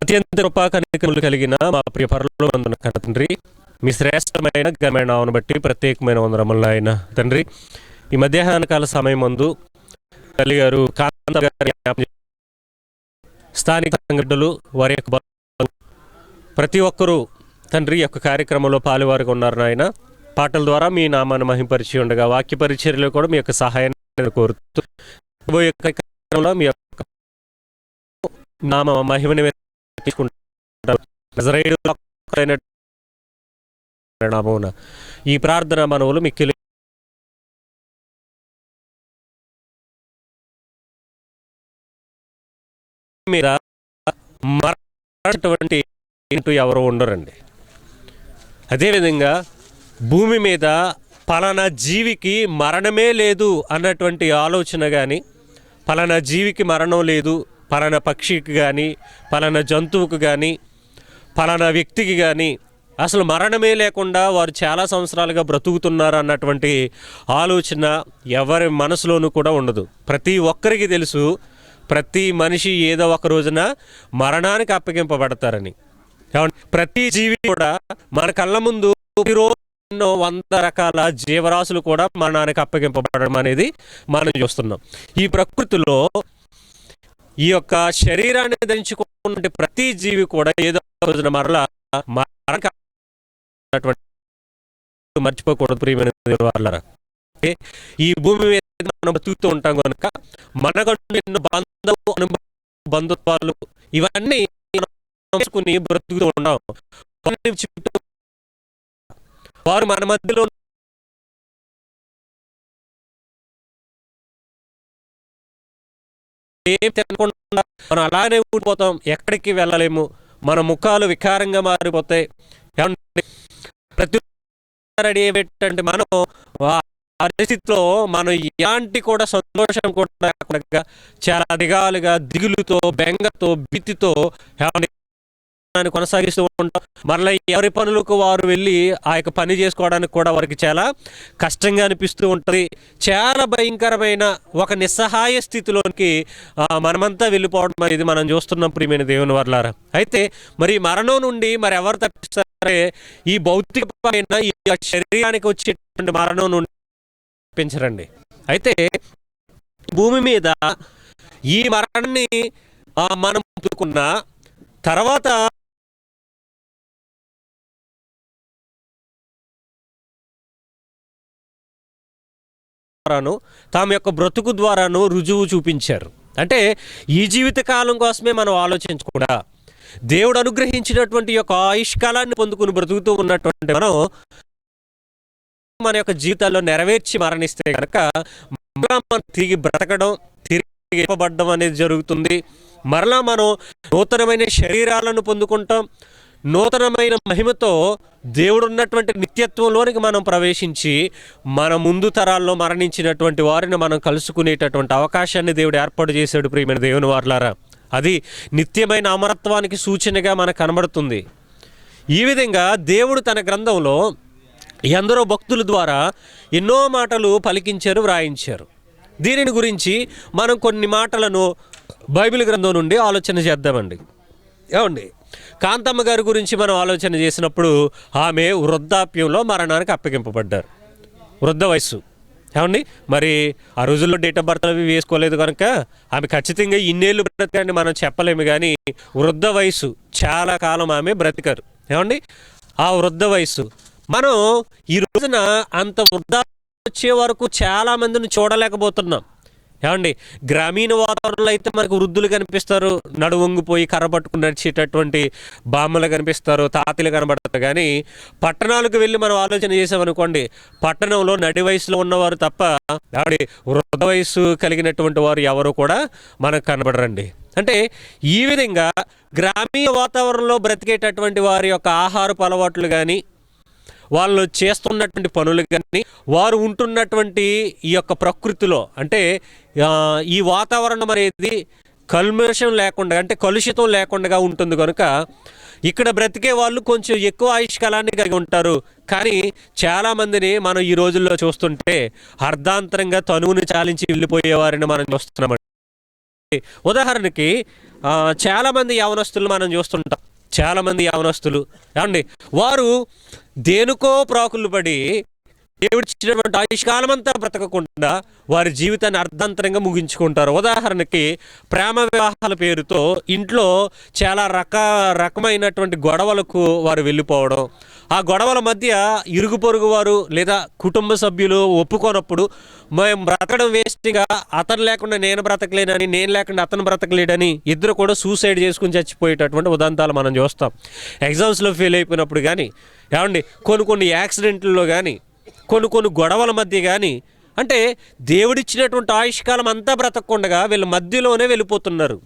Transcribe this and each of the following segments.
అత్యంత కృపా కనికరములు కలిగిన మా ప్రియ పరలోకమందున్న కన్న తండ్రి, మీ శ్రేష్టమైన ఘనమైన నామమును బట్టి ప్రత్యేకమైన వందనములు ఆయన తండ్రి. ఈ మధ్యాహ్న కాల సమయం ముందు తల్లి గారు కాంత గారి స్థానిక సంఘటనలు వారి యొక్క ప్రతి ఒక్కరూ తండ్రి యొక్క కార్యక్రమంలో పాలువారుగా ఉన్నారు నాయన. పాటల ద్వారా మీ నామాన్ని మహింపరిచి ఉండగా వాక్య పరిచర్యలో కూడా మీ యొక్క సహాయాన్ని కోరుతూ మీ యొక్క నామ మహిమని ఈ ప్రార్థన మనవులు మిక్కిలి మీద మరణటువంటి ఎవరు ఉండరండి. అదేవిధంగా భూమి మీద పలానా జీవికి మరణమే లేదు అన్నటువంటి ఆలోచన కానీ, పలానా జీవికి మరణం లేదు, పలానా పక్షికి కానీ, పలానా జంతువుకు కానీ, పలానా వ్యక్తికి కానీ అసలు మరణమే లేకుండా వారు చాలా సంవత్సరాలుగా బ్రతుకుతున్నారు అన్నటువంటి ఆలోచన ఎవరి మనసులోనూ కూడా ఉండదు. ప్రతి ఒక్కరికి తెలుసు, ప్రతి మనిషి ఏదో ఒక రోజున మరణానికి అప్పగింపబడతారని. ప్రతి జీవి కూడా మన కళ్ళ ముందు ప్రతిరోజు ఎన్నో 100 రకాల జీవరాశులు కూడా మరణానికి అప్పగింపబడడం అనేది మనం చూస్తున్నాం. ఈ ప్రకృతిలో ఈ యొక్క శరీరాన్ని ధరించుకున్న ప్రతి జీవి కూడా ఏదో రోజున మరలా మర్చిపోకూడదు ప్రియమైన వాళ్ళరా. ఈ భూమి మీద మనం బతుకుతూ ఉంటాం కనుక మనకంటూ ఎన్నో బంధుత్వాలు ఇవన్నీ బ్రతుకుతూ ఉంటాం. వారు మన మధ్యలో ఏం తినకుండా మనం అలానే ఊడిపోతాం, ఎక్కడికి వెళ్ళలేము, మన ముఖాలు వికారంగా మారిపోతాయి. ప్రతి రెడీ అయ్యేటంటే మనం పరిస్థితిలో మనం ఎలాంటి కూడా సంతోషం కూడా చాలా దిగాలుగా దిగులుతో బెంగతో భీతితో కొనసాగిస్తూ ఉంటాం. మరలా ఎవరి పనులకు వారు వెళ్ళి ఆ యొక్క పని చేసుకోవడానికి కూడా వారికి చాలా కష్టంగా అనిపిస్తూ ఉంటుంది. చాలా భయంకరమైన ఒక నిస్సహాయ స్థితిలోనికి మనమంతా వెళ్ళిపోవడం అనేది మనం చూస్తున్నాం ప్రియమైన దేవుని వర్లారా. అయితే మరి మరణం నుండి మరి ఎవరు తప్పిస్తారే? ఈ భౌతికమైన ఈ శరీరానికి వచ్చేటువంటి మరణం నుండి తప్పించరండి. అయితే భూమి మీద ఈ మరణాన్ని మనం పుట్టుకున్న తర్వాత తమ యొక్క బ్రతుకు ద్వారాను రుజువు చూపించారు. అంటే ఈ జీవిత కాలం కోసమే మనం ఆలోచించకుండా దేవుడు అనుగ్రహించినటువంటి యొక్క ఆయుష్కాలాన్ని పొందుకుని బ్రతుకుతూ ఉన్నటువంటి మనం మన యొక్క జీవితాల్లో నెరవేర్చి మరణిస్తే కనుక మనం తిరిగి బ్రతకడం, తిరిగి ఇవ్వబడడం అనేది జరుగుతుంది. మరలా మనం నూతనమైన శరీరాలను పొందుకుంటాం. నూతనమైన మహిమతో దేవుడు ఉన్నటువంటి నిత్యత్వంలోనికి మనం ప్రవేశించి మన ముందు తరాల్లో మరణించినటువంటి వారిని మనం కలుసుకునేటటువంటి అవకాశాన్ని దేవుడు ఏర్పాటు చేశాడు ప్రియమైన దేవుని వారలారా. అది నిత్యమైన అమరత్వానికి సూచనగా మనకు కనబడుతుంది. ఈ విధంగా దేవుడు తన గ్రంథంలో ఎందరో భక్తుల ద్వారా ఎన్నో మాటలు పలికించారు, వ్రాయించారు. దీనిని గురించి మనం కొన్ని మాటలను బైబిల్ గ్రంథం నుండి ఆలోచన చేద్దామండి. ఏమండి, కాంతమ్మ గారి గురించి మనం ఆలోచన చేసినప్పుడు ఆమె వృద్ధాప్యంలో మరణానికి అప్పగింపబడ్డారు. వృద్ధ వయస్సు. ఏమండి, మరి ఆ రోజుల్లో డేట్ ఆఫ్ బర్త్ అవి వేసుకోలేదు కనుక ఆమె ఖచ్చితంగా ఇన్నేళ్ళు బ్రతకని మనం చెప్పలేము. కానీ వృద్ధ వయస్సు చాలా కాలం ఆమె బ్రతికారు. ఏమండి, ఆ వృద్ధ వయస్సు మనం ఈ రోజున అంత వృద్ధాప్యం వచ్చే వరకు చాలా మందిని చూడలేకపోతున్నాం. ఏమండి, గ్రామీణ వాతావరణంలో అయితే మనకు వృద్ధులు కనిపిస్తారు, నడువంగిపోయి కర్ర పట్టుకుని నడిచేటటువంటి బామ్మలు కనిపిస్తారు, తాతలు కనబడతారు. కానీ పట్టణాలకు వెళ్ళి మనం ఆలోచన చేసామనుకోండి, పట్టణంలో నడి వయసులో ఉన్నవారు తప్ప ఆవిడ వృద్ధ వయస్సు కలిగినటువంటి వారు ఎవరు కూడా మనకు కనబడరండి. అంటే ఈ విధంగా గ్రామీణ వాతావరణంలో బ్రతికేటటువంటి వారి యొక్క ఆహారపు అలవాట్లు కానీ, వాళ్ళు చేస్తున్నటువంటి పనులు కానీ, వారు ఉంటున్నటువంటి ఈ యొక్క ప్రకృతిలో అంటే ఈ వాతావరణం అనేది కల్మషం లేకుండా అంటే కలుషితం లేకుండా ఉంటుంది కనుక ఇక్కడ బ్రతికే వాళ్ళు కొంచెం ఎక్కువ ఆయుష్కాలాన్ని కలిగి ఉంటారు. కానీ చాలామందిని మనం ఈ రోజుల్లో చూస్తుంటే అర్ధాంతరంగా తనువుని చాలించి వెళ్ళిపోయేవారిని మనం చూస్తున్నాం. ఉదాహరణకి చాలామంది యవనస్తులు మనం చూస్తుంటాం. చాలామంది యవనస్తులు ఏమండి, వారు దేనికో ప్రాకులు పడి దేవుడిచ్చినటువంటి ఆయుష్కాలమంతా బ్రతకకుండా వారి జీవితాన్ని అర్ధాంతరంగా ముగించుకుంటారు. ఉదాహరణకి ప్రేమ వివాహాల పేరుతో ఇంట్లో చాలా రకమైనటువంటి గొడవలకు వారు వెళ్ళిపోవడం, ఆ గొడవల మధ్య ఇరుగు పొరుగు వారు లేదా కుటుంబ సభ్యులు ఒప్పుకోనప్పుడు మేము బ్రతకడం వేస్ట్గా, అతను లేకుండా నేను బ్రతకలేనని, నేను లేకుండా అతను బ్రతకలేడని ఇద్దరు కూడా సూసైడ్ చేసుకుని చచ్చిపోయేటటువంటి ఉదంతాలు మనం చూస్తాం. ఎగ్జామ్స్లో ఫెయిల్ అయిపోయినప్పుడు కానీ ఏమండి, కొన్ని యాక్సిడెంట్లలో కానీ, కొన్ని గొడవల మధ్య కానీ, అంటే దేవుడిచ్చినటువంటి ఆయుష్కాలం అంతా బ్రతకకుండా వీళ్ళు మధ్యలోనే వెళ్ళిపోతున్నారు.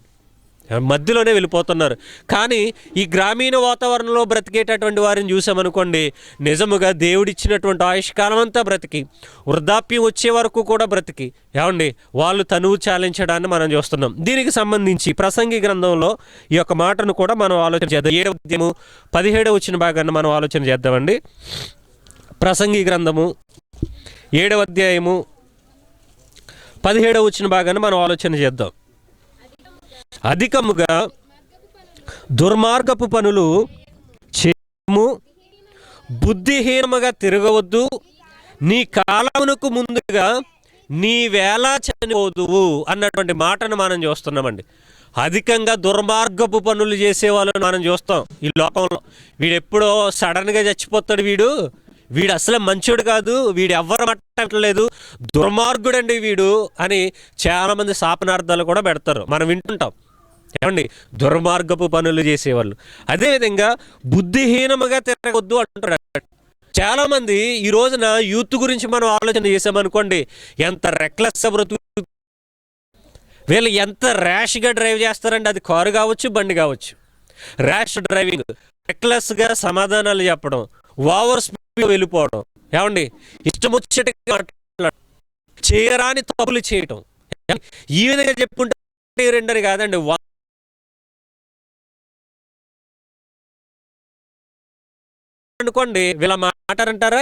కానీ ఈ గ్రామీణ వాతావరణంలో బ్రతికేటటువంటి వారిని చూసామనుకోండి, నిజముగా దేవుడిచ్చినటువంటి ఆయుష్కాలం అంతా బ్రతికి వృద్ధాప్యం వచ్చే వరకు కూడా బ్రతికి ఏమండి వాళ్ళు తనువు చాలించడాన్ని మనం చూస్తున్నాం. దీనికి సంబంధించి ప్రసంగి గ్రంథంలో ఈ యొక్క మాటను కూడా మనం ఆలోచన చేద్దాం. 7వ అధ్యాయము 17వ వచ్చిన భాగాన్ని మనం ఆలోచన చేద్దామండి. ప్రసంగి గ్రంథము 7వ అధ్యాయము 17వ వచ్చిన భాగాన్ని మనం ఆలోచన చేద్దాం. అధికముగా దుర్మార్గపు పనులు చేయము, బుద్ధిహీనముగా తిరగవద్దు, నీ కాలమునకు ముందుగా నీ వేళ చనిపోదువు అన్నటువంటి మాటను మనం చూస్తున్నామండి. అధికంగా దుర్మార్గపు పనులు చేసే వాళ్ళని మనం చూస్తాం ఈ లోకంలో. వీడు ఎప్పుడో సడన్గా చచ్చిపోతాడు, వీడు అసలు మంచోడు కాదు, వీడు ఎవ్వరు మాట్లాడలేదు, దుర్మార్గుడండి వీడు అని చాలామంది శాపనార్థాలు కూడా పెడతారు, మనం వింటుంటాం. ఏమండి, దుర్మార్గపు పనులు చేసేవాళ్ళు. అదేవిధంగా బుద్ధిహీనముగా తిరగొద్దు అంటారు. చాలామంది ఈ రోజున యూత్ గురించి మనం ఆలోచన చేసామనుకోండి, ఎంత రెక్లెస్గా బ్రతుకు, వీళ్ళు ఎంత ర్యాష్గా డ్రైవ్ చేస్తారండి. అది కారు కావచ్చు, బండి కావచ్చు. ర్యాష్ డ్రైవింగ్, రెక్లెస్గా సమాధానాలు చెప్పడం, ఓవర్ స్పీడ్ వెళ్ళిపోవడం, ఏమండి ఇష్టం వచ్చేట్టుగా మాట్లాడడం, చేయరాని తప్పులు చేయటం. ఈ విధంగా చెప్పుకుంటే రెండని కాదండి, అనుకోండి వీళ్ళ మాటారంటారా,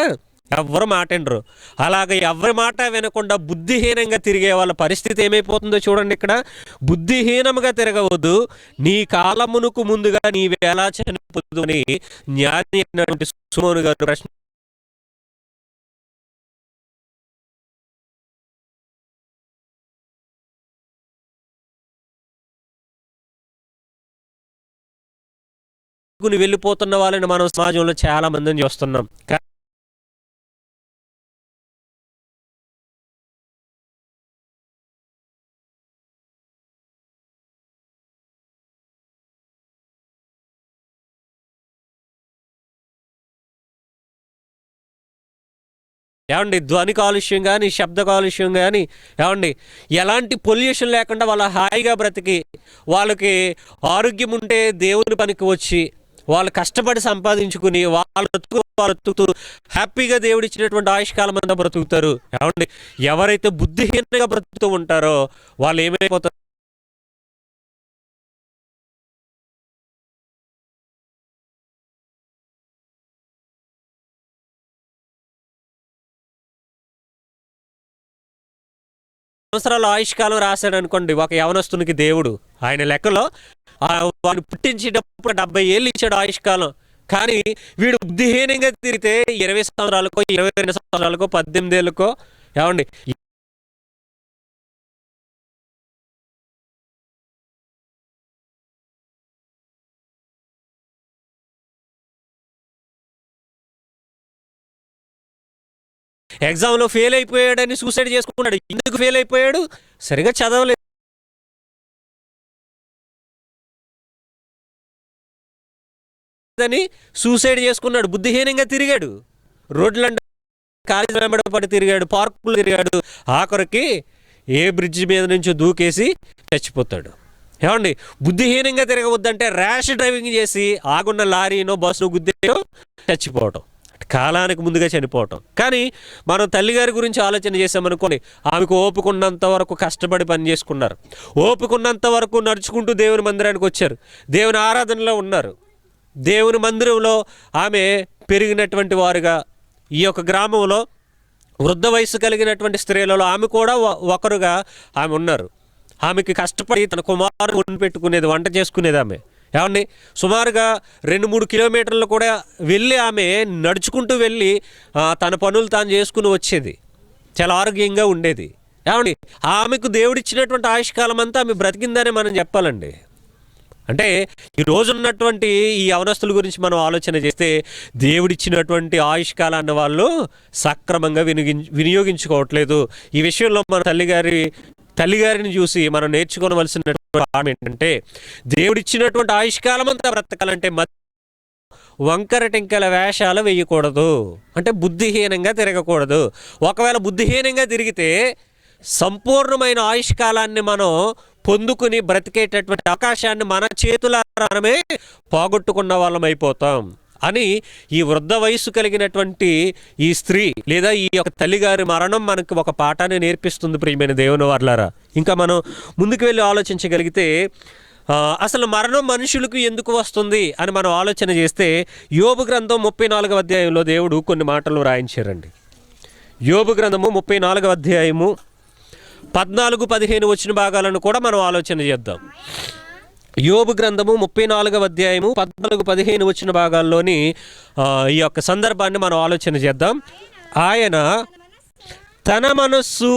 ఎవ్వరు మాటండ్రు. అలాగే ఎవరి మాట వినకుండా బుద్ధిహీనంగా తిరిగే వాళ్ళ పరిస్థితి ఏమైపోతుందో చూడండి. ఇక్కడ బుద్ధిహీనముగా తిరగవద్దు, నీ కాలమునకు ముందుగా నీవు ఎలా చనిపోదు అని జ్ఞాని అయినటువంటి సొలొమోను గారు ప్రశ్న వెళ్ళిపోతున్న వాళ్ళని మనం సమాజంలో చాలా మందిని చూస్తున్నాం. ఏమండి ధ్వని కాలుష్యం కానీ, శబ్ద కాలుష్యం కానీ, ఏమండి ఎలాంటి పొల్యూషన్ లేకుండా వాళ్ళ హాయిగా బ్రతికి, వాళ్ళకి ఆరోగ్యం ఉంటే దేవుని పనికి వచ్చి వాళ్ళు కష్టపడి సంపాదించుకుని వాళ్ళు హ్యాపీగా దేవుడిచ్చినటువంటి ఆయుష్కాలం అంతా బ్రతుకుతారు. ఏమండి ఎవరైతే బుద్ధిహీనంగా బ్రతుకుతూ ఉంటారో వాళ్ళు ఏమైపోతారు, సంవత్సరాల ఆయుష్కాలం రాశాడు అనుకోండి ఒక యవనస్తునికి దేవుడు, ఆయన లెక్కలో వాడిని పుట్టించేటప్పుడు 70 ఏళ్ళు ఇచ్చాడు ఆయుష్కాలం. కానీ వీడు బుద్ధిహీనంగా తిరిగితే 20 సంవత్సరాలకో, 22 సంవత్సరాలకో, 18 ఏళ్ళకో, ఏమండి ఎగ్జామ్లో ఫెయిల్ అయిపోయాడని సూసైడ్ చేసుకున్నాడు. ఎందుకు ఫెయిల్ అయిపోయాడు? సరిగా చదవలేదు అని సూసైడ్ చేసుకున్నాడు. బుద్ధిహీనంగా తిరిగాడు, రోడ్లంటే కాలేజీ వెంబడి తిరిగాడు, పార్కులు తిరిగాడు, ఆఖరికి ఏ బ్రిడ్జి మీద నుంచో దూకేసి చచ్చిపోతాడు. ఏమండి బుద్ధిహీనంగా తిరగవద్దంటే ర్యాష్ డ్రైవింగ్ చేసి ఆగున్న లారీనో బస్సును గుద్దేయో చచ్చిపోవటం, కాలానికి ముందుగా చనిపోవటం. కానీ మనం తల్లిగారి గురించి ఆలోచన చేసామనుకోండి, ఆమెకు ఓపుకున్నంత వరకు కష్టపడి పని చేసుకున్నారు, ఓపుకున్నంత వరకు నడుచుకుంటూ దేవుని మందిరానికి వచ్చారు, దేవుని ఆరాధనలో ఉన్నారు. దేవుని మందిరంలో ఆమె పెరిగినటువంటి వారుగా ఈ యొక్క గ్రామంలో వృద్ధ వయసు కలిగినటువంటి స్త్రీలలో ఆమె కూడా ఒకరుగా ఆమె ఉన్నారు. ఆమెకి కష్టపడి తన కుమారుని వండి పెట్టుకునేది, వంట చేసుకునేది ఆమె. ఏమండి, సుమారుగా 2-3 కిలోమీటర్లు కూడా వెళ్ళి ఆమె నడుచుకుంటూ వెళ్ళి తన పనులు తాను చేసుకుని వచ్చేది. చాలా ఆరోగ్యంగా ఉండేది. ఏమండి, ఆమెకు దేవుడిచ్చినటువంటి ఆయుష్కాలం అంతా ఆమె బ్రతికిందనే మనం చెప్పాలండి. అంటే ఈ రోజు ఉన్నటువంటి ఈ యవనస్తుల గురించి మనం ఆలోచన చేస్తే దేవుడిచ్చినటువంటి ఆయుష్కాలాన్ని వాళ్ళు సక్రమంగా వినియోగించుకోవట్లేదు. ఈ విషయంలో మన తల్లిగారిని చూసి మనం నేర్చుకోవలసినటువంటి పాఠం ఏంటంటే, దేవుడిచ్చినటువంటి ఆయుష్కాలం అంతా బ్రతకాలంటే వంకర టెంకల వేషాలు వేయకూడదు. అంటే బుద్ధిహీనంగా తిరగకూడదు. ఒకవేళ బుద్ధిహీనంగా తిరిగితే సంపూర్ణమైన ఆయుష్కాలాన్ని మనం పొందుకుని బ్రతికేటటువంటి అవకాశాన్ని మన చేతులమే పోగొట్టుకున్న వాళ్ళం అయిపోతాం అని ఈ వృద్ధ వయసు కలిగినటువంటి ఈ స్త్రీ లేదా ఈ యొక్క తల్లిగారి మరణం మనకు ఒక పాఠాన్ని నేర్పిస్తుంది. ప్రియమైన దేవుని వారలారా, ఇంకా మనం ముందుకు వెళ్ళి ఆలోచించగలిగితే అసలు మరణం మనుషులకు ఎందుకు వస్తుంది అని మనం ఆలోచన చేస్తే యోబు గ్రంథం 34వ అధ్యాయంలో దేవుడు కొన్ని మాటలు రాయించారండి. యోబు గ్రంథము 34వ అధ్యాయము 14-15 వచ్చిన భాగాలను కూడా మనం ఆలోచన చేద్దాం. యోబు గ్రంథము 34వ అధ్యాయము 14-15 వచ్చిన భాగాల్లోని ఈ యొక్క సందర్భాన్ని మనం ఆలోచన చేద్దాం. ఆయన తన మనస్సు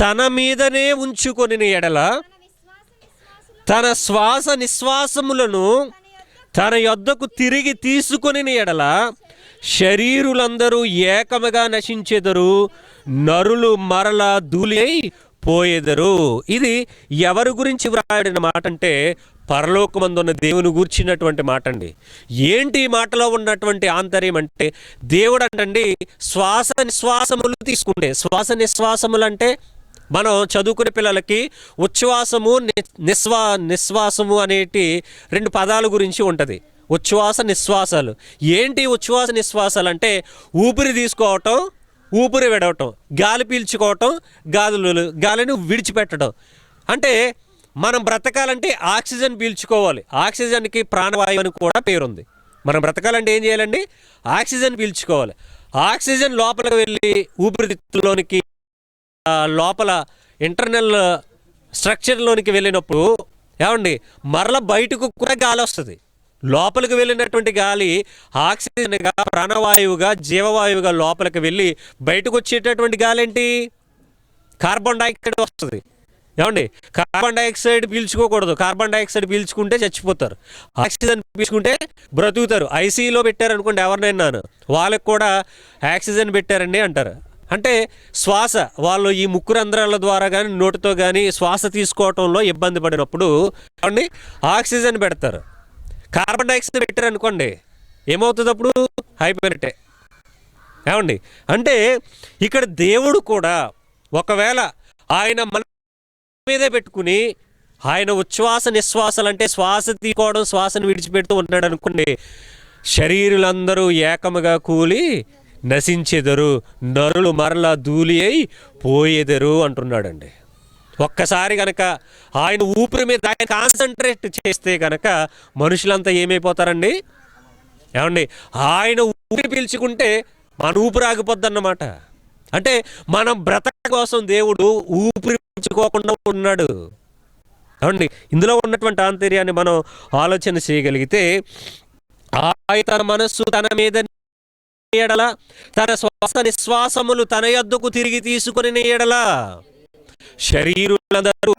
తన మీదనే ఉంచుకొని ఎడల తన శ్వాస నిశ్వాసములను తన యొద్దకు తిరిగి తీసుకొని ఎడల శరీరులందరూ ఏకముగా నశించెదరు, నరులు మరల ధూళి అయి పోయేదరు. ఇది ఎవరి గురించి వ్రాయడిన మాట అంటే పరలోకమందున్న దేవుని గూర్చినటువంటి మాట అండి. ఏంటి ఈ మాటలో ఉన్నటువంటి ఆంతర్యం అంటే, దేవుడు అంటండి శ్వాస నిశ్వాసములు తీసుకుంటే, శ్వాస నిశ్వాసములు అంటే మనం చదువుకునే పిల్లలకి ఉచ్ఛ్వాసము నిశ్వాసము అనేటి 2 పదాల గురించి ఉంటుంది. ఉచ్ఛ్వాస నిశ్వాసాలు ఏంటి? ఉచ్ఛ్వాస నిశ్వాసాలు అంటే ఊపిరి తీసుకోవటం, ఊపిరి విడవటం, గాలి పీల్చుకోవటం, గాలిని విడిచిపెట్టడం. అంటే మనం బ్రతకాలంటే ఆక్సిజన్ పీల్చుకోవాలి. ఆక్సిజన్కి ప్రాణవాయువు అని కూడా పేరుంది. మనం బ్రతకాలంటే ఏం చేయాలండి? ఆక్సిజన్ పీల్చుకోవాలి. ఆక్సిజన్ లోపలికి వెళ్ళి ఊపిరితిత్తులోనికి లోపల ఇంటర్నల్ స్ట్రక్చర్లోనికి వెళ్ళినప్పుడు ఏమండి మరల బయటకు కూడా గాలి వస్తుంది. లోపలికి వెళ్ళినటువంటి గాలి ఆక్సిజన్గా, ప్రాణవాయువుగా, జీవవాయువుగా లోపలికి వెళ్ళి బయటకు వచ్చేటటువంటి గాలి ఏంటి? కార్బన్ డైఆక్సైడ్ వస్తుంది. ఏమండి, కార్బన్ డైఆక్సైడ్ పీల్చుకోకూడదు. కార్బన్ డైఆక్సైడ్ పీల్చుకుంటే చచ్చిపోతారు. ఆక్సిజన్ పీల్చుకుంటే బ్రతుకుతారు. ఐసీయూలో పెట్టారనుకోండి ఎవరినైనాను, వాళ్ళకి కూడా ఆక్సిజన్ పెట్టారండి అంటారు. అంటే శ్వాస వాళ్ళు ఈ ముక్కు రంధ్రాల ద్వారా కానీ నోటితో కానీ శ్వాస తీసుకోవటంలో ఇబ్బంది పడినప్పుడు ఏమండి ఆక్సిజన్ పెడతారు. కార్బన్ డైఆక్సైడ్ పెట్టారు అనుకోండి ఏమవుతుంది? అప్పుడు అయిపోయినట్టే. ఏమండి, అంటే ఇక్కడ దేవుడు కూడా ఒకవేళ ఆయన మన మీదే పెట్టుకుని ఆయన ఉచ్ఛ్వాస నిశ్వాసాలు అంటే శ్వాస తీసుకోవడం, శ్వాసను విడిచిపెడుతూ ఉన్నాడు అనుకోండి, శరీరులందరూ ఏకముగా కూలి నశించెదరు, నరులు మరలా ధూళి అయి పోయేదరు అంటున్నాడండి. ఒక్కసారి కనుక ఆయన ఊపిరి మీద ఆయన కాన్సన్ట్రేట్ చేస్తే కనుక మనుషులంతా ఏమైపోతారండి? ఏమండి, ఆయన ఊపిరి పీల్చుకుంటే మన ఊపిరి ఆగిపోద్ది అన్నమాట. అంటే మనం బ్రతక కోసం దేవుడు ఊపిరి పీల్చుకోకుండా ఉన్నాడు. ఏమండి, ఇందులో ఉన్నటువంటి ఆంతర్యాన్ని మనం ఆలోచన చేయగలిగితే, ఆయన తన మనస్సు తన మీద ఎడల తన శ్వాస నిశ్వాసములు తన యొద్దకు తిరిగి తీసుకొని ఎడల శరీరులందరూ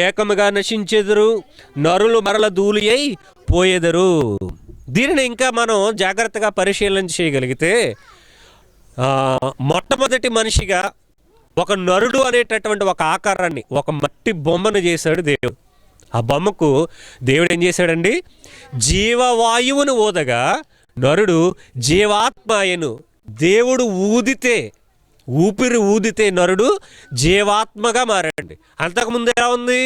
ఏకముగా నశించెదరు, నరులు మరల ధూళి అయి పోయేదరు. దీనిని ఇంకా మనం జాగ్రత్తగా పరిశీలన చేయగలిగితే మొట్టమొదటి మనిషిగా ఒక నరుడు అనేటటువంటి ఒక ఆకారాన్ని, ఒక మట్టి బొమ్మను చేశాడు దేవుడు. ఆ బొమ్మకు దేవుడు ఏం చేశాడండి? జీవవాయువును ఊదగా నరుడు జీవాత్మాయను. దేవుడు ఊపిరి ఊదితే నరుడు జీవాత్మగా మారాడండి. అంతకుముందు ఎలా ఉంది?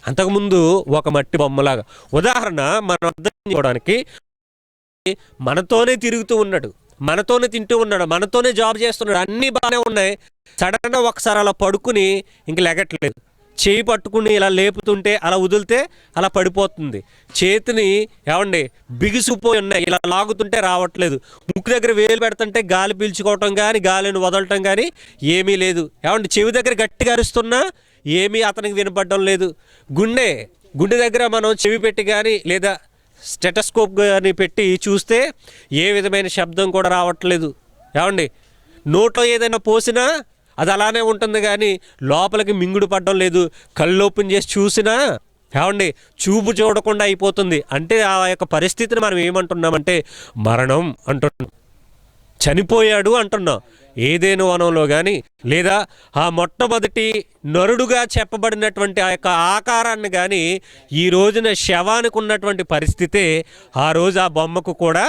అంతకుముందు ఒక మట్టి బొమ్మలాగా. ఉదాహరణ మనం అర్థం చేసుకోవడానికి, మనతోనే తిరుగుతూ ఉన్నాడు, మనతోనే తింటూ ఉన్నాడు, మనతోనే జాబ్ చేస్తున్నాడు, అన్నీ బాగానే ఉన్నాయి. సడన్గా ఒకసారి అలా పడుకుని ఇంక లెగట్లేదు, చేయి పట్టుకుని ఇలా లేపుతుంటే అలా వదిలితే అలా పడిపోతుంది. చేతిని ఏమండి బిగుసుకుపోయి ఉన్నాయి, ఇలా లాగుతుంటే రావట్లేదు. ముక్కు దగ్గర వేలు పెడుతుంటే గాలి పీల్చుకోవటం కానీ గాలిని వదలటం కానీ ఏమీ లేదు. ఏమండి చెవి దగ్గర గట్టిగా అరుస్తున్నా ఏమీ అతనికి వినపడడం లేదు. గుండె దగ్గర మనం చెవి పెట్టి కానీ లేదా స్టెటస్కోప్ కానీ పెట్టి చూస్తే ఏ విధమైన శబ్దం కూడా రావట్లేదు. ఏమండి నోట్లో ఏదైనా పోసినా అది అలానే ఉంటుంది కానీ లోపలికి మింగుడు పడడం లేదు. కళ్ళు ఓపెన్ చేసి చూసినా ఏమండి చూపు చూడకుండా అయిపోతుంది. అంటే ఆ యొక్క పరిస్థితిని మనం ఏమంటున్నామంటే మరణం అంటున్నాం, చనిపోయాడు అంటున్నాం. ఏదేను వనంలో కానీ లేదా ఆ మొట్టమొదటి నరుడుగా చెప్పబడినటువంటి ఆ యొక్క ఆకారాన్ని కానీ ఈ రోజున శవానికి ఉన్నటువంటి పరిస్థితే ఆ రోజు ఆ బొమ్మకు కూడా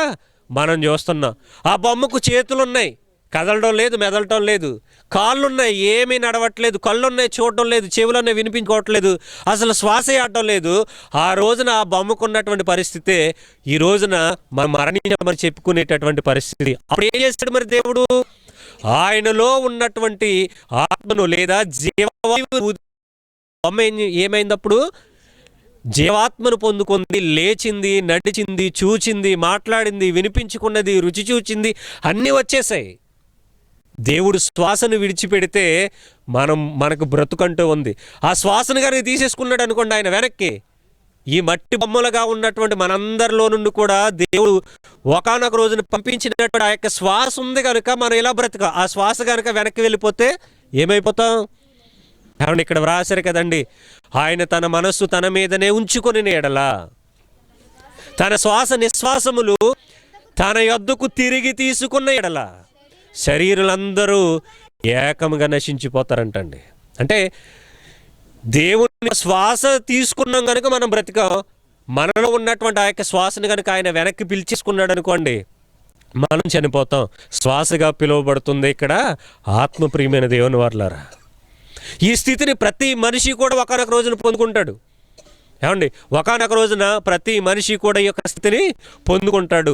మనం చూస్తున్నాం. ఆ బొమ్మకు చేతులున్నాయి, కదలడం లేదు, మెదలటం లేదు. కాళ్ళున్నాయి, ఏమీ నడవట్లేదు. కళ్ళున్నాయి, చూడడం లేదు. చెవులున్నాయి, వినిపించుకోవట్లేదు. అసలు శ్వాస ఆడటం లేదు. ఆ రోజున ఆ బొమ్మకున్నటువంటి పరిస్థితే ఈ రోజున మనం మరణించామని చెప్పుకునేటటువంటి పరిస్థితి. అప్పుడు ఏం చేస్తాడు మరి దేవుడు? ఆయనలో ఉన్నటువంటి ఆత్మను లేదా జీవవాయువు బొమ్మ ఏమైందప్పుడు జీవాత్మను పొందుకుంది, లేచింది, నడిచింది, చూచింది, మాట్లాడింది, వినిపించుకున్నది, రుచి చూచింది, అన్నీ వచ్చేసాయి. దేవుడు శ్వాసను విడిచిపెడితే మనకు బ్రతుకంటూ ఉంది. ఆ శ్వాసను కనుక తీసేసుకున్నాడు అనుకోండి ఆయన వెనక్కి, ఈ మట్టి బొమ్మలుగా ఉన్నటువంటి మనందరిలో నుండి కూడా దేవుడు ఒకానొక రోజున పంపించినటువంటి ఆ యొక్క శ్వాస ఉంది కనుక మనం ఇలా బ్రతక. ఆ శ్వాస కనుక వెనక్కి వెళ్ళిపోతే ఏమైపోతాం? ఏమండి ఇక్కడ వ్రాసారు కదండి, ఆయన తన మనస్సు తన మీదనే ఉంచుకొని ఎడలా తన శ్వాస నిశ్వాసములు తన యొద్దకు తిరిగి తీసుకున్న ఎడల శరీరులందరూ ఏకముగా నశించిపోతారంటండి. అంటే దేవుని శ్వాస తీసుకున్నాం కనుక మనం బ్రతికాం. మనలో ఉన్నటువంటి ఆ యొక్క శ్వాసను కనుక ఆయన వెనక్కి పిలిచేసుకున్నాడు అనుకోండి మనం చనిపోతాం. శ్వాసగా పిలువబడుతుంది ఇక్కడ ఆత్మప్రియమైన దేవుని వారలారా. ఈ స్థితిని ప్రతి మనిషి కూడా ఒకానొక రోజున పొందుకుంటాడు. ఏమండి ఒకానొక రోజున ప్రతి మనిషి కూడా ఈ యొక్క స్థితిని పొందుకుంటాడు.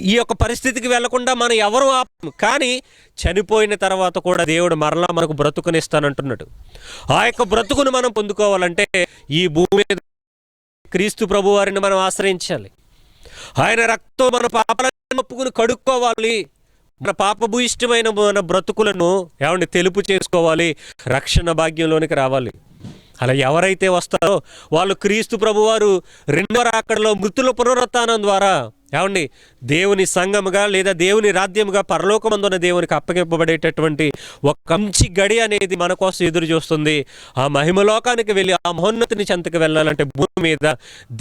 ఈ యొక్క పరిస్థితికి వెళ్లకుండా మనం ఎవరు ఆపము. కానీ చనిపోయిన తర్వాత కూడా దేవుడు మరలా మనకు బ్రతుకునిస్తానంటున్నాడు. ఆ యొక్క బ్రతుకును మనం పొందుకోవాలంటే ఈ భూమి మీద క్రీస్తు ప్రభు వారిని మనం ఆశ్రయించాలి. ఆయన రక్తం మన పాపాలను ఒప్పుకుని కడుక్కోవాలి. మన పాపభూయిష్టమైన మన బ్రతుకులను ఏమండి తెలుపు చేసుకోవాలి, రక్షణ భాగ్యంలోనికి రావాలి. అలా ఎవరైతే వస్తారో వాళ్ళు క్రీస్తు ప్రభువారు రెండవ రాకడలో మృతుల పునరుత్థానం ద్వారా ఏమండి దేవుని సంఘముగా లేదా దేవుని రాజ్యముగా పరలోకమందున్న దేవునికి అప్పగింపబడేటటువంటి ఒక మంచి గడి అనేది మన కోసం ఎదురు చూస్తుంది. ఆ మహిమలోకానికి వెళ్ళి ఆ మహోన్నతిని చెంతకు వెళ్ళాలంటే భూమి మీద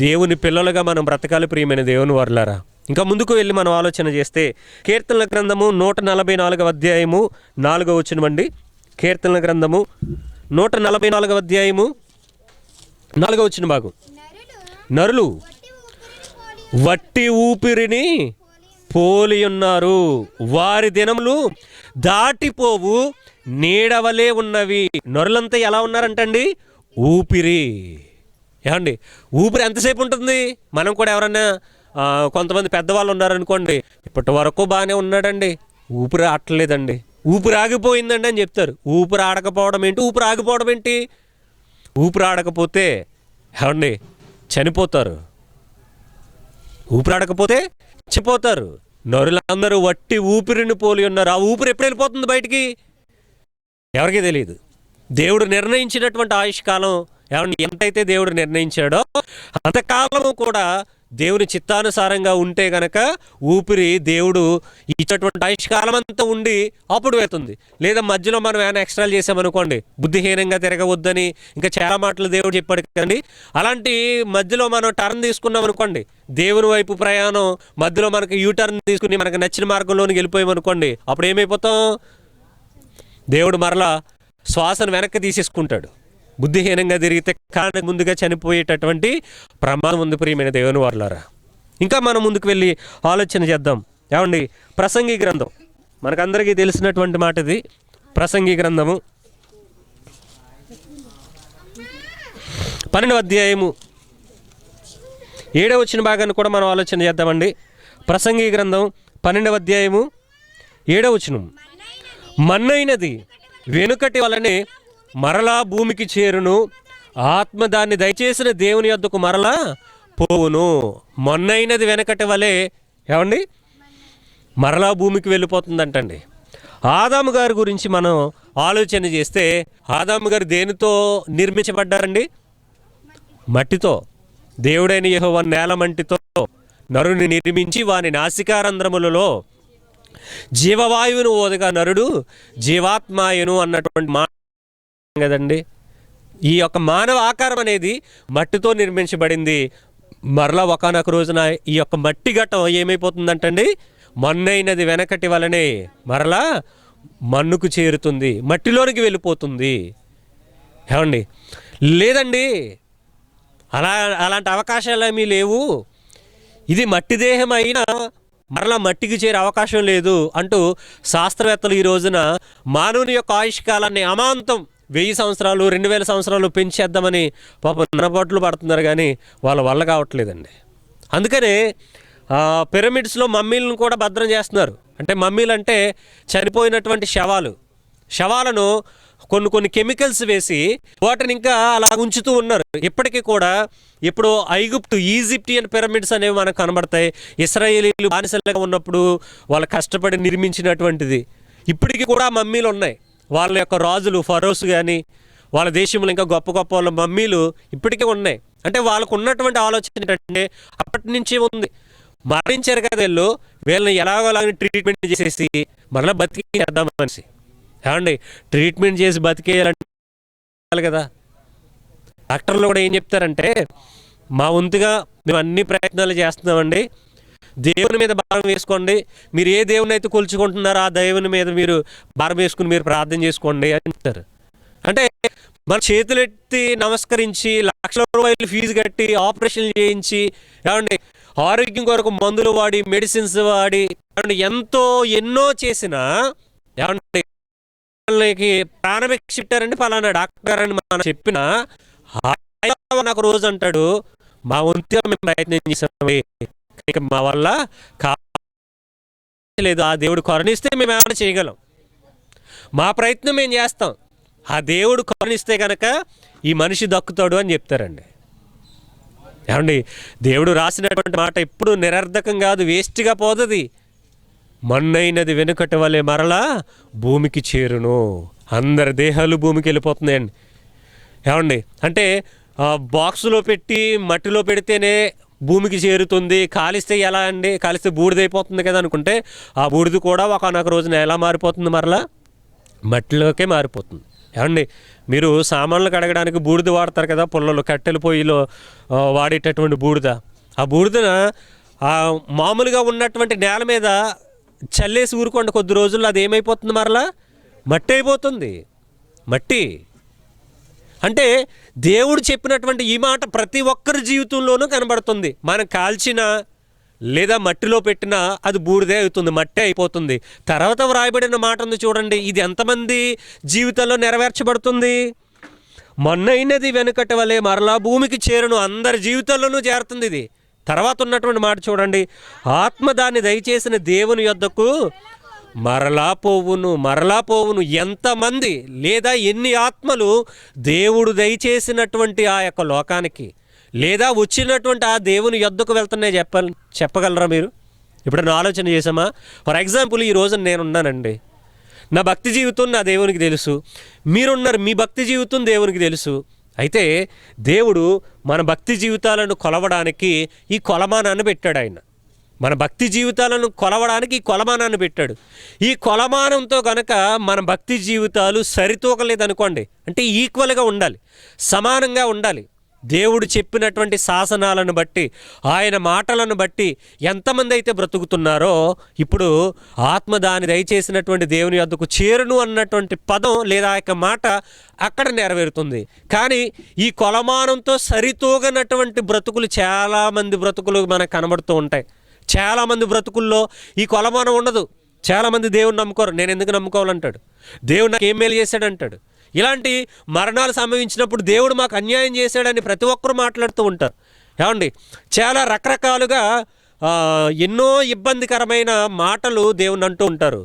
దేవుని పిల్లలుగా మనం బ్రతకాలి. ప్రియమైన దేవుని వారలారా, ఇంకా ముందుకు వెళ్ళి మనం ఆలోచన చేస్తే కీర్తనల గ్రంథము 144వ అధ్యాయము 4వ వచనం అండి. కీర్తనల గ్రంథము 144వ అధ్యాయము 4వ వచనం భాగం. నరులు వట్టి ఊపిరిని పోలి ఉన్నారు, వారి దినములు దాటిపోవు నీడవలే ఉన్నవి. నరులంతా ఎలా ఉన్నారంటండి? ఊపిరి. ఏమండి ఊపిరి ఎంతసేపు ఉంటుంది? మనం కూడా ఎవరన్నా కొంతమంది పెద్దవాళ్ళు ఉన్నారనుకోండి, ఇప్పటి వరకు బాగానే ఉన్నాడండి, ఊపిరి ఆడలేదండి, ఊపిరి ఆగిపోయిందండి అని చెప్తారు. ఊపిరి ఆడకపోవడం ఏంటి? ఊపిరి ఆగిపోవడం ఏంటి? ఊపిరి ఆడకపోతే ఏమండి చనిపోతారు. ఊపిరి ఆడకపోతే చనిపోతారు. నరులందరూ వట్టి ఊపిరిని పోలి ఉన్నారు. ఆ ఊపిరి ఎప్పుడు వెళ్ళిపోతుంది బయటికి? ఎవరికీ తెలియదు. దేవుడు నిర్ణయించినటువంటి ఆయుష్కాలం ఏమండి ఎంతైతే దేవుడు నిర్ణయించాడో అంతకాలము కూడా దేవుని చిత్తానుసారంగా ఉంటే గనక ఊపిరి దేవుడు ఇచ్చేటువంటి ఆయుష్కాలం అంతా ఉండి అప్పుడు వెళ్తుంది. లేదా మధ్యలో మనం ఏమైనా ఎక్స్ట్రాలు చేసామనుకోండి, బుద్ధిహీనంగా తిరగవద్దని ఇంకా చాలా మాటలు దేవుడు చెప్పాడు కదండి. అలాంటి మధ్యలో మనం టర్న్ తీసుకున్నాం అనుకోండి, దేవుని వైపు ప్రయాణం మధ్యలో మనకి యూటర్న్ తీసుకుని మనకు నచ్చిన మార్గంలోనికి వెళ్ళిపోయామనుకోండి, అప్పుడు ఏమైపోతాం? దేవుడు మరలా శ్వాసను వెనక్కి తీసేసుకుంటాడు. బుద్ధిహీనంగా తిరిగితే కారణం ముందుగా చనిపోయేటటువంటి ప్రమాదం ఉంది. ప్రియమైన దేవుని వారలారా, ఇంకా మనం ముందుకు వెళ్ళి ఆలోచన చేద్దాం. ఏమండి ప్రసంగి గ్రంథం మనకందరికీ తెలిసినటువంటి మాట ఇది. ప్రసంగి గ్రంథము 12వ అధ్యాయము 7వ వచన భాగాన్ని కూడా మనం ఆలోచన చేద్దామండి. ప్రసంగి గ్రంథం 12వ అధ్యాయము 7వ వచనం. మన్నైనది వెనుకటి వలనే మరలా భూమికి చేరును, ఆత్మ దాన్ని దయచేసిన దేవుని యొద్దకు మరలా పోవును. మొన్నైనది వెనకటి వలె ఏమండి మరలా భూమికి వెళ్ళిపోతుందంటండి. ఆదాము గారి గురించి మనం ఆలోచన చేస్తే, ఆదాము గారు దేనితో నిర్మించబడ్డారండి? మట్టితో. దేవుడైన యెహోవా నేల మంటితో నరుని నిర్మించి వాని నాసికారంధ్రములలో జీవవాయువును ఓదగా నరుడు జీవాత్మాయను అన్నటువంటి మాట కదండి. ఈ యొక్క మానవ ఆకారం అనేది మట్టితో నిర్మించబడింది. మరలా ఒకానొక రోజున ఈ యొక్క మట్టి ఘట్టం ఏమైపోతుందంటండి, మన్నైనది వెనకటి వలనే మరలా మన్నుకు చేరుతుంది, మట్టిలోనికి వెళ్ళిపోతుంది. ఏమండి లేదండి, అలాంటి అవకాశాలు ఏమీ లేవు, ఇది మట్టి దేహం అయినా మరలా మట్టికి చేరే అవకాశం లేదు అంటూ శాస్త్రవేత్తలు ఈ రోజున మానవుని యొక్క ఆయుష్కాలాన్ని అమాంతం 1000 సంవత్సరాలు 2000 సంవత్సరాలు పెంచేద్దామని పాపం ననపాట్లు పడుతున్నారు, కానీ వాళ్ళ వల్ల కావట్లేదండి. అందుకనే పిరమిడ్స్లో మమ్మీలను కూడా భద్రం చేస్తున్నారు. అంటే మమ్మీలు అంటే చనిపోయినటువంటి శవాలను కొన్ని కెమికల్స్ వేసి వాటిని ఇంకా అలా ఉంచుతూ ఉన్నారు. ఇప్పటికీ కూడా ఇప్పుడు ఈజిప్టియన్ పిరమిడ్స్ అనేవి మనకు కనబడతాయి. ఇశ్రాయేలీలు బానిసలుగా ఉన్నప్పుడు వాళ్ళు కష్టపడి నిర్మించినటువంటిది ఇప్పటికీ కూడా మమ్మీలు ఉన్నాయి. వాళ్ళ యొక్క రాజులు ఫరోస్ కానీ వాళ్ళ దేశంలో ఇంకా గొప్ప గొప్ప వాళ్ళ మమ్మీలు ఇప్పటికీ ఉన్నాయి. అంటే వాళ్ళకు ఉన్నటువంటి ఆలోచన ఏంటంటే అప్పటి నుంచి ఉంది, మరణించారు కదా వీళ్ళని ఎలాగోలాగా ట్రీట్మెంట్ చేసేసి మరలా బతికేద్దాం అనేసి. ఏమండి ట్రీట్మెంట్ చేసి బతికేయాలంటే కదా. డాక్టర్లు కూడా ఏం చెప్తారంటే, మా వంతుగా మేము అన్ని ప్రయత్నాలు చేస్తున్నామండి, దేవుని మీద భారం వేసుకోండి, మీరు ఏ దేవుని అయితే కొలుచుకుంటున్నారో ఆ దేవుని మీద మీరు భారం వేసుకుని మీరు ప్రార్థన చేసుకోండి అని చెప్తారు. అంటే మన చేతులెత్తి నమస్కరించి లక్షల రూపాయలు ఫీజు కట్టి ఆపరేషన్లు చేయించి ఏమండి ఆరోగ్యం కొరకు మందులు వాడి మెడిసిన్స్ వాడి ఎన్నో చేసినా ఏమండి ప్రాణభిక్ష పెట్టారండి పలానా డాక్టర్ అని మనం చెప్పిన నాకు రోజు అంటాడు, మా వంతుగా మేము ప్రయత్నం చేసాం, మా వల్ల కాలేదు, ఆ దేవుడు కరుణిస్తే మేము ఏమైనా చేయగలం, మా ప్రయత్నం మేము చేస్తాం, ఆ దేవుడు కరుణిస్తే కనుక ఈ మనిషి దక్కుతాడు అని చెప్తారండి. ఏమండి దేవుడు రాసినటువంటి మాట ఎప్పుడు నిరర్ధకం కాదు, వేస్ట్గా పోతుంది. మన్నైనది వెనుకటి వలె మరలా భూమికి చేరును. అందరి దేహాలు భూమికి వెళ్ళిపోతున్నాయండి. ఏమండి అంటే బాక్సులో పెట్టి మట్టిలో పెడితేనే భూమికి చేరుతుంది, కాలిస్తే ఎలా అండి, కాలిస్తే బూడిదైపోతుంది కదా అనుకుంటే ఆ బూడిద కూడా ఒకనొక రోజున ఎలా మారిపోతుంది, మరలా మట్టిలోకే మారిపోతుంది. ఏమండి మీరు సామాన్లు కడగడానికి బూడిద వాడతారు కదా, పుల్లలు కట్టెల పొయ్యిలో వాడేటటువంటి బూడిద. ఆ బూడిదన మామూలుగా ఉన్నటువంటి నేల మీద చల్లేసి ఊరుకోండి, కొద్ది రోజుల్లో అది ఏమైపోతుంది, మరలా మట్టి అయిపోతుంది. మట్టి అంటే దేవుడు చెప్పినటువంటి ఈ మాట ప్రతి ఒక్కరి జీవితంలోనూ కనబడుతుంది. మనం కాల్చిన లేదా మట్టిలో పెట్టినా అది బూడిదే అవుతుంది, మట్టి అయిపోతుంది. తర్వాత వ్రాయబడిన మాట ఉంది చూడండి, ఇది ఎంతమంది జీవితంలో నెరవేర్చబడుతుంది? మొన్నైనది వెనుకటి వలె మరలా భూమికి చేరును, అందరి జీవితాల్లోనూ చేరుతుంది. ఇది తర్వాత ఉన్నటువంటి మాట చూడండి, ఆత్మ దాన్ని దయచేసిన దేవుని యొద్దకు మరలా పోవును. ఎంతమంది లేదా ఎన్ని ఆత్మలు దేవుడు దయచేసినటువంటి ఆ యొక్క లోకానికి లేదా వచ్చినటువంటి ఆ దేవుని యొద్దకు వెళ్తున్నాయి చెప్పగలరా మీరు? ఇప్పుడు ఆలోచన చేసామా? ఫర్ ఎగ్జాంపుల్ ఈ రోజు నేనున్నానండి, నా భక్తి జీవితం నా దేవునికి తెలుసు, మీరున్నారు, మీ భక్తి జీవితం దేవునికి తెలుసు. అయితే దేవుడు మన భక్తి జీవితాలను కొలవడానికి ఈ కొలమానాన్ని పెట్టాడు. ఆయన మన భక్తి జీవితాలను కొలవడానికి ఈ కొలమానాన్ని పెట్టాడు. ఈ కొలమానంతో కనుక మన భక్తి జీవితాలు సరితూగలేదనుకోండి, అంటే ఈక్వల్గా ఉండాలి, సమానంగా ఉండాలి. దేవుడు చెప్పినటువంటి శాసనాలను బట్టి ఆయన మాటలను బట్టి ఎంతమంది అయితే బ్రతుకుతున్నారో ఇప్పుడు ఆత్మ దాని దయచేసినటువంటి దేవుని యొద్దకు చేరును అన్నటువంటి పదం లేదా ఆ యొక్క మాట అక్కడ నెరవేరుతుంది. కానీ ఈ కొలమానంతో సరితూగనటువంటి బ్రతుకులు చాలామంది బ్రతుకులు మనకు కనబడుతూ ఉంటాయి. చాలామంది బ్రతుకుల్లో ఈ కొలమానం ఉండదు. చాలామంది దేవుని నమ్ముకోరు. నేను ఎందుకు నమ్ముకోవాలంటాడు, దేవుడు నాకు ఏం మేలు చేశాడంటాడు. ఇలాంటి మరణాలు సంభవించినప్పుడు దేవుడు మాకు అన్యాయం చేశాడని ప్రతి ఒక్కరు మాట్లాడుతూ ఉంటారు. ఏమండి చాలా రకరకాలుగా ఎన్నో ఇబ్బందికరమైన మాటలు దేవుని అంటూ ఉంటారు.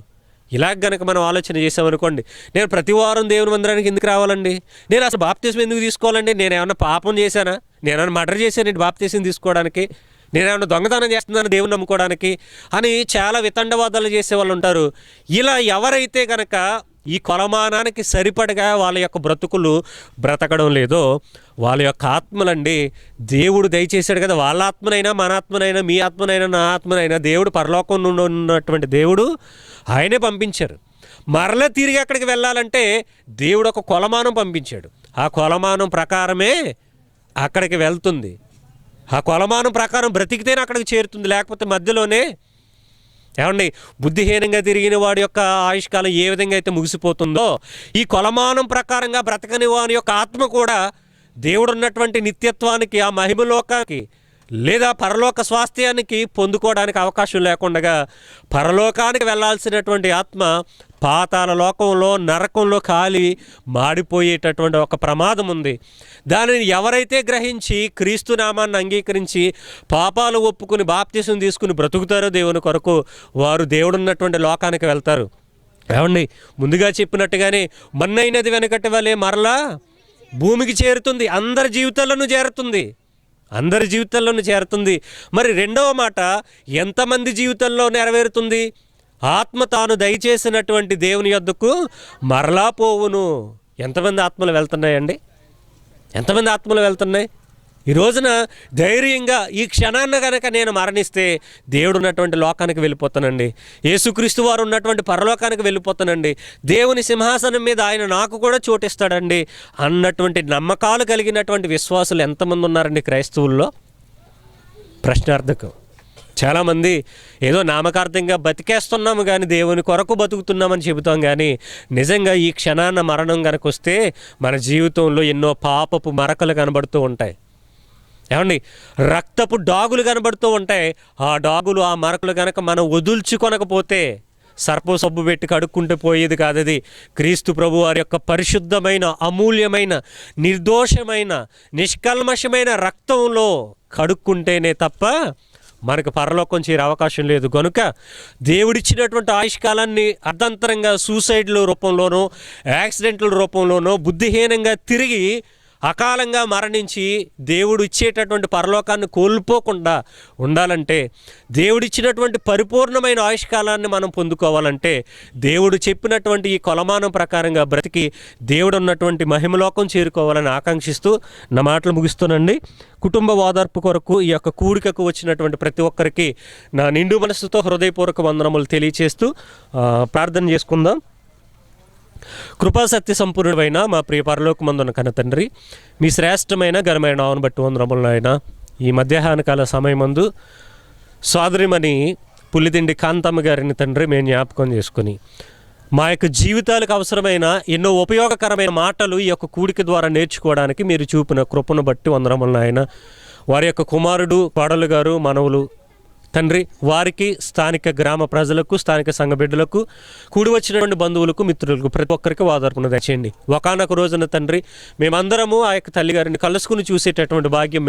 ఇలాగ గనక మనం ఆలోచన చేసామనుకోండి, నేను ప్రతి వారం దేవుని మందిరానికి ఎందుకు రావాలండి, నేను అసలు బాప్తిసం ఎందుకు తీసుకోవాలండి, నేను ఏమన్నా పాపం చేశానా, నేనేమన్నా మర్డర్ చేశానండి బాప్తిసం తీసుకోవడానికి, నేనేమన్నా దొంగతనం చేస్తున్నాను దేవుని నమ్ముకోవడానికి అని చాలా వితండవాదాలు చేసే వాళ్ళు ఉంటారు. ఇలా ఎవరైతే కనుక ఈ కొలమానానికి సరిపడగా వాళ్ళ యొక్క బ్రతుకులు బ్రతకడం లేదో వాళ్ళ యొక్క ఆత్మలండి దేవుడు దయచేశాడు కదా, వాళ్ళ ఆత్మనైనా మన ఆత్మనైనా మీ ఆత్మనైనా నా ఆత్మనైనా దేవుడు పరలోకం నుండి ఉన్నటువంటి దేవుడు ఆయనే పంపించారు. మరలా తిరిగి అక్కడికి వెళ్ళాలంటే దేవుడు ఒక కొలమానం పంపించాడు. ఆ కొలమానం ప్రకారమే అక్కడికి వెళ్తుంది. ఆ కొలమానం ప్రకారం బ్రతికితేనే అక్కడికి చేరుతుంది, లేకపోతే మధ్యలోనే ఏమండి బుద్ధిహీనంగా తిరిగిన వాడి యొక్క ఆయుష్కాలం ఏ విధంగా అయితే ముగిసిపోతుందో ఈ కొలమానం ప్రకారంగా బ్రతకని వాని యొక్క ఆత్మ కూడా దేవుడు ఉన్నటువంటి నిత్యత్వానికి, ఆ మహిమలోకానికి లేదా పరలోక స్వాస్థ్యానికి పొందుకోవడానికి అవకాశం లేకుండా పరలోకానికి వెళ్ళాల్సినటువంటి ఆత్మ పాతాళ లోకంలో నరకంలో కాలి మాడిపోయేటటువంటి ఒక ప్రమాదం ఉంది. దానిని ఎవరైతే గ్రహించి క్రీస్తు నామాన్ని అంగీకరించి పాపాలు ఒప్పుకుని బాప్తిసం తీసుకుని బ్రతుకుతారో దేవుని కొరకు, వారు దేవుడున్నటువంటి లోకానికి వెళ్తారు. ఏమండి ముందుగా చెప్పినట్టుగానే మన్నైనది వెనకటి వలె మరలా భూమికి చేరుతుంది, అందరి జీవితాల్లోనూ చేరుతుంది, అందరి జీవితాల్లోనూ చేరుతుంది. మరి రెండవ మాట ఎంతమంది జీవితంలో నెరవేరుతుంది? ఆత్మ తాను దయచేసినటువంటి దేవుని యొద్దకు మరలా పోవును. ఎంతమంది ఆత్మలు వెళ్తున్నాయండి? ఎంతమంది ఆత్మలు వెళ్తున్నాయి? ఈ రోజున ధైర్యంగా ఈ క్షణాన్న కనుక నేను మరణిస్తే దేవుడు ఉన్నటువంటి లోకానికి వెళ్ళిపోతానండి, యేసుక్రీస్తు వారు ఉన్నటువంటి పరలోకానికి వెళ్ళిపోతానండి, దేవుని సింహాసనం మీద ఆయన నాకు కూడా చోటిస్తాడండి అన్నటువంటి నమ్మకాలు కలిగినటువంటి విశ్వాసులు ఎంతమంది ఉన్నారండి క్రైస్తవుల్లో? ప్రశ్నార్థకం. చాలామంది ఏదో నామకార్థంగా బతికేస్తున్నాము కానీ దేవుని కొరకు బతుకుతున్నామని చెబుతాం, కానీ నిజంగా ఈ క్షణాన్న మరణం కనుక వస్తే మన జీవితంలో ఎన్నో పాపపు మరకలు కనబడుతూ ఉంటాయి. ఏమండి రక్తపు డాగులు కనబడుతూ ఉంటాయి. ఆ డాగులు ఆ మరకలు కనుక మనం వదుల్చుకొనకపోతే సర్ప సబ్బు పెట్టి కడుక్కుంటూ పోయేది కాదది. క్రీస్తు ప్రభు వారి యొక్క పరిశుద్ధమైన అమూల్యమైన నిర్దోషమైన నిష్కల్మషమైన రక్తంలో కడుక్కుంటేనే తప్ప మనకు పరలోకం చేరే అవకాశం లేదు. కనుక దేవుడిచ్చినటువంటి ఆయుష్కాలాన్ని అర్ధంతరంగా సూసైడ్ల రూపంలోనో యాక్సిడెంట్ల రూపంలోనో బుద్ధిహీనంగా తిరిగి అకాలంగా మరణించి దేవుడు ఇచ్చేటటువంటి పరలోకాన్ని కోల్పోకుండా ఉండాలంటే, దేవుడిచ్చినటువంటి పరిపూర్ణమైన ఆయుష్కాలాన్ని మనం పొందుకోవాలంటే దేవుడు చెప్పినటువంటి ఈ కొలమానం ప్రకారంగా బ్రతికి దేవుడు ఉన్నటువంటి మహిమలోకం చేరుకోవాలని ఆకాంక్షిస్తూ నా మాటలు ముగిస్తానండి. కుటుంబ ఓదార్పు కొరకు ఈ యొక్క కూడికకు వచ్చినటువంటి ప్రతి ఒక్కరికి నా నిండు మనసుతో హృదయపూర్వక వందనములు తెలియచేస్తూ ప్రార్థన చేసుకుందాం. కృపాసత్య సంపూర్ణమైన మా ప్రియ పరలోకమందున్న కన్న తండ్రి, మీ శ్రేష్టమైన ఘనమైన నామమును బట్టి వందనములు నాయన. ఈ మధ్యాహ్న కాల సమయమందు సోదరిమణి పులిదిండి కాంతమ్మ గారిని తండ్రి మేము జ్ఞాపకం చేసుకుని మా యొక్క జీవితాలకు అవసరమైన ఎన్నో ఉపయోగకరమైన మాటలు ఈ యొక్క కూడిక ద్వారా నేర్చుకోవడానికి మీరు చూపిన కృపను బట్టి వందనములు నాయన. వారి యొక్క కుమారుడు, కోడలు గారు, మనవులు తండ్రి, వారికి స్థానిక గ్రామ ప్రజలకు, స్థానిక సంఘ బిడ్డలకు, కూడి వచ్చినటువంటి బంధువులకు, మిత్రులకు ప్రతి ఒక్కరికి ఓదార్పును దయచేయండి. ఒకనొక రోజున తండ్రి మేమందరము ఆ యొక్క తల్లిగారిని కలుసుకుని చూసేటటువంటి భాగ్యం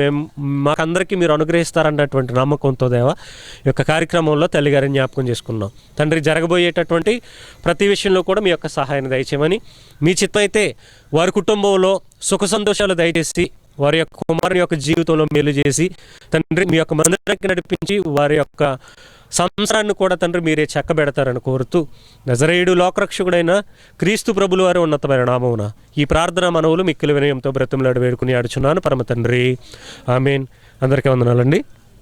మాకందరికీ మీరు అనుగ్రహిస్తారన్నటువంటి నమ్మకంతో దేవా ఈ యొక్క కార్యక్రమంలో తల్లిగారిని జ్ఞాపకం చేసుకున్నాం తండ్రి. జరగబోయేటటువంటి ప్రతి విషయంలో కూడా మీ యొక్క సహాయాన్ని దయచేయమని, మీ చిత్తం అయితే వారి కుటుంబంలో సుఖ సంతోషాలు దయచేసి వారి యొక్క కుమారుని యొక్క జీవితంలో మేలు చేసి తండ్రి మీ యొక్క మందిరానికి నడిపించి వారి యొక్క సంసారాన్ని కూడా తండ్రి మీరే చక్కబెడతారని కోరుతూ నజరేయుడు లోకరక్షకుడైన క్రీస్తు ప్రభుల వారి ఉన్నతమైన నామమున ఈ ప్రార్థన మనవులు మిక్కిలి వినయంతో బ్రతిమలాడి వేడుకుని ఆడుచున్నాను పరమ తండ్రి. ఆమేన్. అందరికీ వందనాలండి.